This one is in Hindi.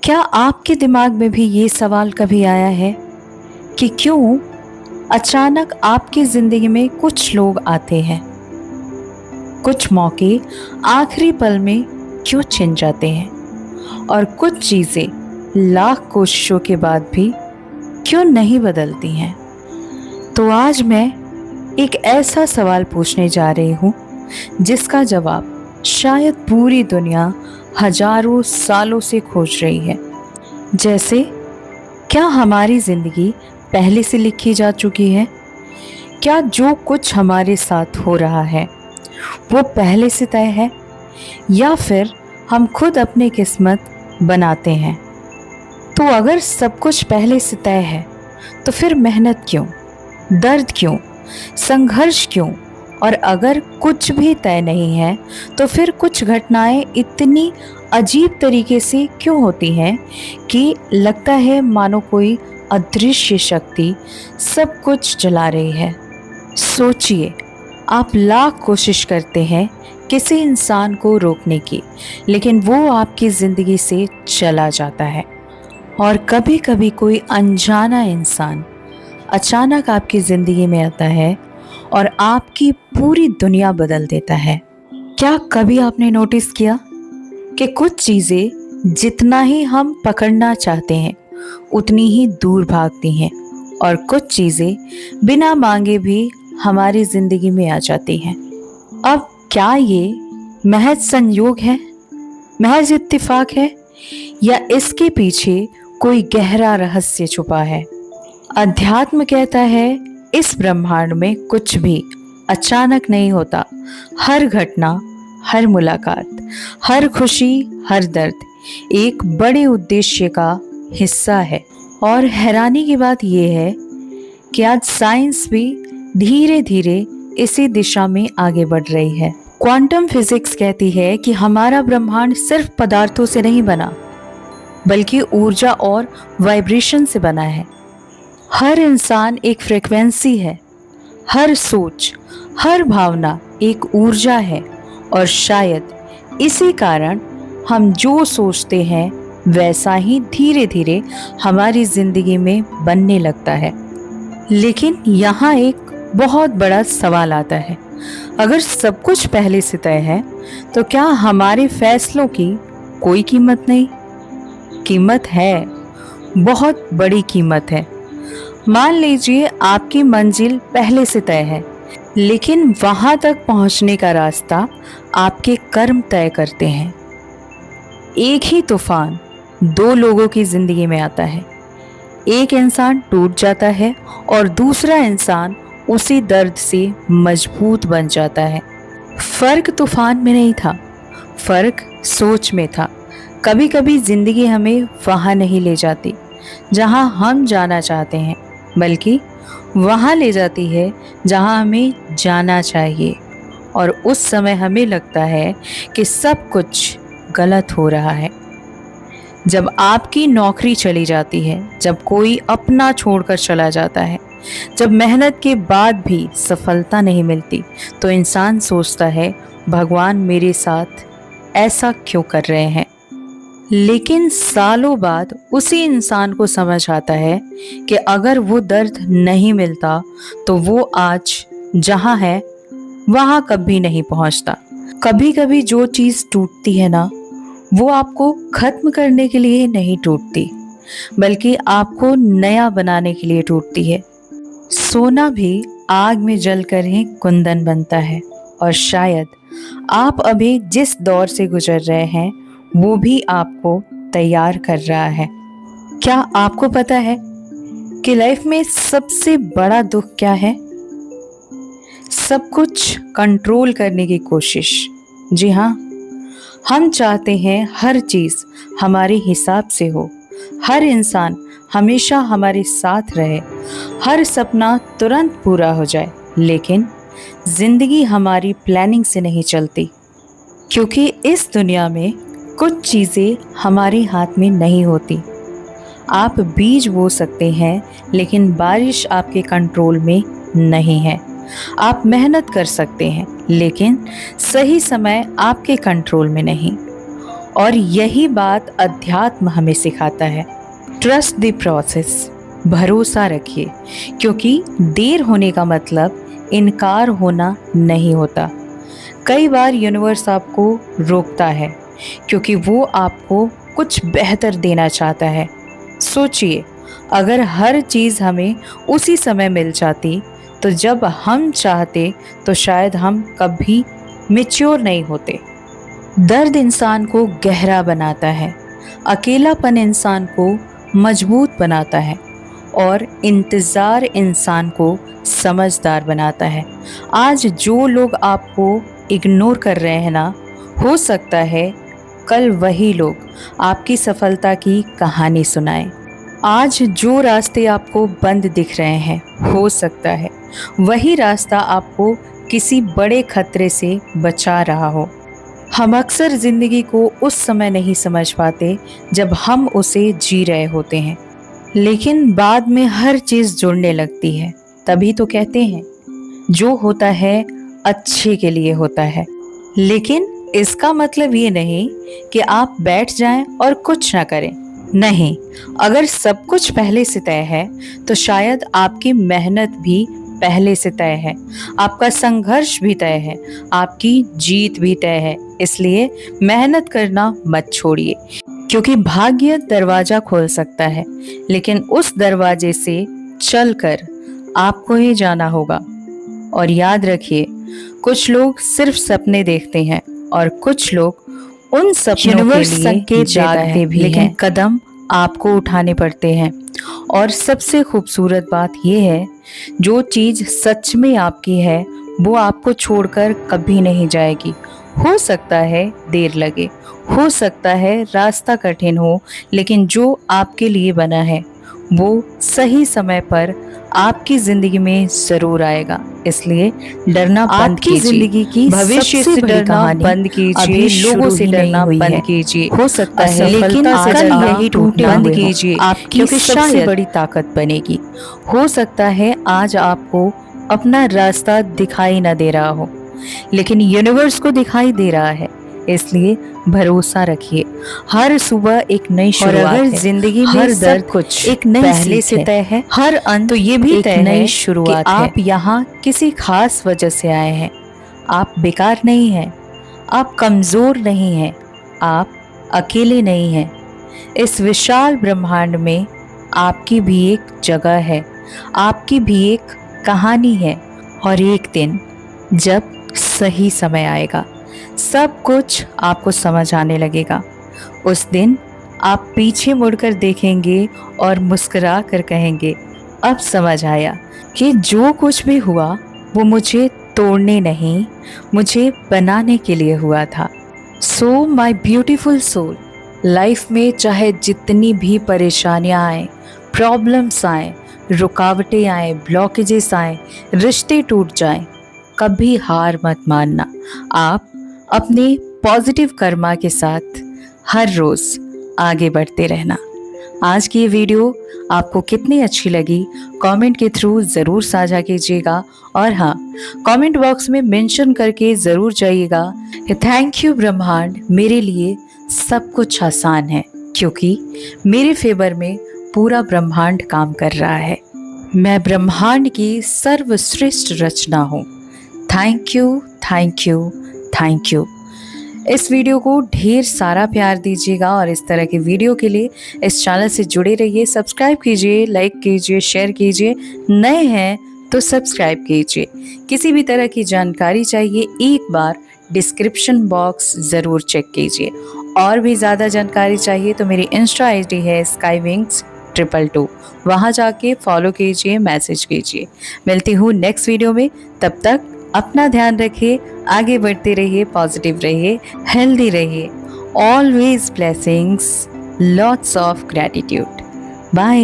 क्या आपके दिमाग में भी ये सवाल कभी आया है कि क्यों अचानक आपकी जिंदगी में कुछ लोग आते हैं, कुछ मौके आखिरी पल में क्यों छिन जाते हैं और कुछ चीजें लाख कोशिशों के बाद भी क्यों नहीं बदलती हैं? तो आज मैं एक ऐसा सवाल पूछने जा रही हूँ जिसका जवाब शायद पूरी दुनिया हजारों सालों से खोज रही है। जैसे, क्या हमारी जिंदगी पहले से लिखी जा चुकी है? क्या जो कुछ हमारे साथ हो रहा है वो पहले से तय है, या फिर हम खुद अपनी किस्मत बनाते हैं? तो अगर सब कुछ पहले से तय है तो फिर मेहनत क्यों, दर्द क्यों, संघर्ष क्यों? और अगर कुछ भी तय नहीं है तो फिर कुछ घटनाएं इतनी अजीब तरीके से क्यों होती हैं कि लगता है मानो कोई अदृश्य शक्ति सब कुछ चला रही है। सोचिए, आप लाख कोशिश करते हैं किसी इंसान को रोकने की, लेकिन वो आपकी ज़िंदगी से चला जाता है। और कभी कभी कोई अनजाना इंसान अचानक आपकी ज़िंदगी में आता है और आपकी पूरी दुनिया बदल देता है। क्या कभी आपने नोटिस किया कि कुछ चीज़ें जितना ही हम पकड़ना चाहते हैं उतनी ही दूर भागती हैं, और कुछ चीज़ें बिना मांगे भी हमारी ज़िंदगी में आ जाती हैं? अब क्या ये महज संयोग है, महज इत्तेफाक है, या इसके पीछे कोई गहरा रहस्य छुपा है? अध्यात्म कहता है इस ब्रह्मांड में कुछ भी अचानक नहीं होता। हर घटना, हर मुलाकात, हर खुशी, हर दर्द एक बड़े उद्देश्य का हिस्सा है। और हैरानी की बात यह है कि आज साइंस भी धीरे धीरे इसी दिशा में आगे बढ़ रही है। क्वांटम फिजिक्स कहती है कि हमारा ब्रह्मांड सिर्फ पदार्थों से नहीं बना, बल्कि ऊर्जा और वाइब्रेशन से बना है। हर इंसान एक फ्रीक्वेंसी है, हर सोच, हर भावना एक ऊर्जा है, और शायद इसी कारण हम जो सोचते हैं वैसा ही धीरे धीरे हमारी जिंदगी में बनने लगता है। लेकिन यहाँ एक बहुत बड़ा सवाल आता है, अगर सब कुछ पहले से तय है तो क्या हमारे फैसलों की कोई कीमत नहीं? कीमत है, बहुत बड़ी कीमत है। मान लीजिए आपकी मंजिल पहले से तय है, लेकिन वहां तक पहुंचने का रास्ता आपके कर्म तय करते हैं। एक ही तूफान दो लोगों की जिंदगी में आता है। एक इंसान टूट जाता है और दूसरा इंसान उसी दर्द से मजबूत बन जाता है। फर्क तूफान में नहीं था, फर्क सोच में था। कभी कभी जिंदगी हमें वहां नहीं ले जाती जहां हम जाना चाहते हैं, बल्कि वहां ले जाती है जहां हमें जाना चाहिए। और उस समय हमें लगता है कि सब कुछ गलत हो रहा है। जब आपकी नौकरी चली जाती है, जब कोई अपना छोड़कर चला जाता है, जब मेहनत के बाद भी सफलता नहीं मिलती, तो इंसान सोचता है भगवान मेरे साथ ऐसा क्यों कर रहे हैं। लेकिन सालों बाद उसी इंसान को समझ आता है कि अगर वो दर्द नहीं मिलता तो वो आज जहाँ है वहाँ कभी नहीं पहुँचता। कभी कभी जो चीज़ टूटती है ना, वो आपको खत्म करने के लिए नहीं टूटती, बल्कि आपको नया बनाने के लिए टूटती है। सोना भी आग में जलकर ही कुंदन बनता है, और शायद आप अभी जिस दौर से गुजर रहे हैं वो भी आपको तैयार कर रहा है। क्या आपको पता है कि लाइफ में सबसे बड़ा दुख क्या है? सब कुछ कंट्रोल करने की कोशिश। जी हाँ, हम चाहते हैं हर चीज़ हमारे हिसाब से हो, हर इंसान हमेशा हमारे साथ रहे, हर सपना तुरंत पूरा हो जाए। लेकिन जिंदगी हमारी प्लानिंग से नहीं चलती, क्योंकि इस दुनिया में कुछ चीज़ें हमारे हाथ में नहीं होती। आप बीज बो सकते हैं, लेकिन बारिश आपके कंट्रोल में नहीं है। आप मेहनत कर सकते हैं, लेकिन सही समय आपके कंट्रोल में नहीं। और यही बात अध्यात्म हमें सिखाता है। ट्रस्ट द प्रोसेस, भरोसा रखिए, क्योंकि देर होने का मतलब इनकार होना नहीं होता। कई बार यूनिवर्स आपको रोकता है क्योंकि वो आपको कुछ बेहतर देना चाहता है। सोचिए, अगर हर चीज़ हमें उसी समय मिल जाती तो जब हम चाहते तो शायद हम कभी मैच्योर नहीं होते। दर्द इंसान को गहरा बनाता है, अकेलापन इंसान को मजबूत बनाता है और इंतज़ार इंसान को समझदार बनाता है। आज जो लोग आपको इग्नोर कर रहे हैं ना, हो सकता है कल वही लोग आपकी सफलता की कहानी सुनाएं। आज जो रास्ते आपको बंद दिख रहे हैं, हो सकता है वही रास्ता आपको किसी बड़े खतरे से बचा रहा हो। हम अक्सर ज़िंदगी को उस समय नहीं समझ पाते जब हम उसे जी रहे होते हैं, लेकिन बाद में हर चीज़ जुड़ने लगती है। तभी तो कहते हैं जो होता है अच्छे के लिए होता है। लेकिन इसका मतलब ये नहीं कि आप बैठ जाएं और कुछ ना करें। नहीं, अगर सब कुछ पहले से तय है तो शायद आपकी मेहनत भी पहले से तय है, आपका संघर्ष भी तय है, आपकी जीत भी तय है। इसलिए मेहनत करना मत छोड़िए, क्योंकि भाग्य दरवाजा खोल सकता है, लेकिन उस दरवाजे से चलकर आपको ही जाना होगा। और याद रखिए, कुछ लोग सिर्फ सपने देखते हैं और कुछ लोग उन सपनों के लिए जागते भी हैं, लेकिन कदम आपको उठाने पड़ते हैं। और सबसे खूबसूरत बात यह है, जो चीज़ सच में आपकी है वो आपको छोड़कर कभी नहीं जाएगी। हो सकता है देर लगे, हो सकता है रास्ता कठिन हो, लेकिन जो आपके लिए बना है वो सही समय पर आपकी जिंदगी में जरूर आएगा। इसलिए डरना बंद कीजिए, जिंदगी की भविष्य से डरना बंद कीजिए, लोगों से डरना बंद कीजिए। हो सकता है लेकिन यही टूटे बंद कीजिए, आपकी सबसे बड़ी ताकत बनेगी। हो सकता है आज आपको अपना रास्ता दिखाई ना दे रहा हो, लेकिन यूनिवर्स को दिखाई दे रहा है। इसलिए भरोसा रखिए, हर सुबह एक नई शुरुआत है। जिंदगी में हर दर्द कुछ एक नई पहले से तय है, हर अंत तो ये भी एक नई शुरुआत है। आप यहाँ किसी खास वजह से आए हैं। आप बेकार नहीं हैं, आप कमजोर नहीं हैं, आप अकेले नहीं हैं। इस विशाल ब्रह्मांड में आपकी भी एक जगह है, आपकी भी एक कहानी है। और एक दिन जब सही समय आएगा, सब कुछ आपको समझ आने लगेगा। उस दिन आप पीछे मुड़कर देखेंगे और मुस्कुरा कर कहेंगे, अब समझ आया कि जो कुछ भी हुआ वो मुझे तोड़ने नहीं, मुझे बनाने के लिए हुआ था। So my beautiful soul, life में चाहे जितनी भी परेशानियां आए, प्रॉब्लम्स आए, रुकावटें आए, ब्लॉकेजेस आए, रिश्ते टूट जाएं, कभी हार मत मानना। आप अपने पॉजिटिव कर्मा के साथ हर रोज़ आगे बढ़ते रहना। आज की ये वीडियो आपको कितनी अच्छी लगी कमेंट के थ्रू ज़रूर साझा कीजिएगा। और हाँ, कमेंट बॉक्स में मेंशन करके ज़रूर जाइएगा कि थैंक यू ब्रह्मांड, मेरे लिए सब कुछ आसान है, क्योंकि मेरे फेवर में पूरा ब्रह्मांड काम कर रहा है। मैं ब्रह्मांड की सर्वश्रेष्ठ रचना हूँ। Thank you, thank you, thank you. इस वीडियो को ढेर सारा प्यार दीजिएगा और इस तरह के वीडियो के लिए इस चैनल से जुड़े रहिए। सब्सक्राइब कीजिए, लाइक कीजिए, शेयर कीजिए। नए हैं तो सब्सक्राइब कीजिए। किसी भी तरह की जानकारी चाहिए, एक बार डिस्क्रिप्शन बॉक्स ज़रूर चेक कीजिए। और भी ज़्यादा जानकारी चाहिए तो मेरी इंस्टा आईडी है skywings222, वहाँ जाके फॉलो कीजिए, मैसेज कीजिए। मिलती हूँ नेक्स्ट वीडियो में, तब तक अपना ध्यान रखिए, आगे बढ़ते रहिए, पॉजिटिव रहिए, हेल्दी रहिए। Always blessings, lots of gratitude. Bye.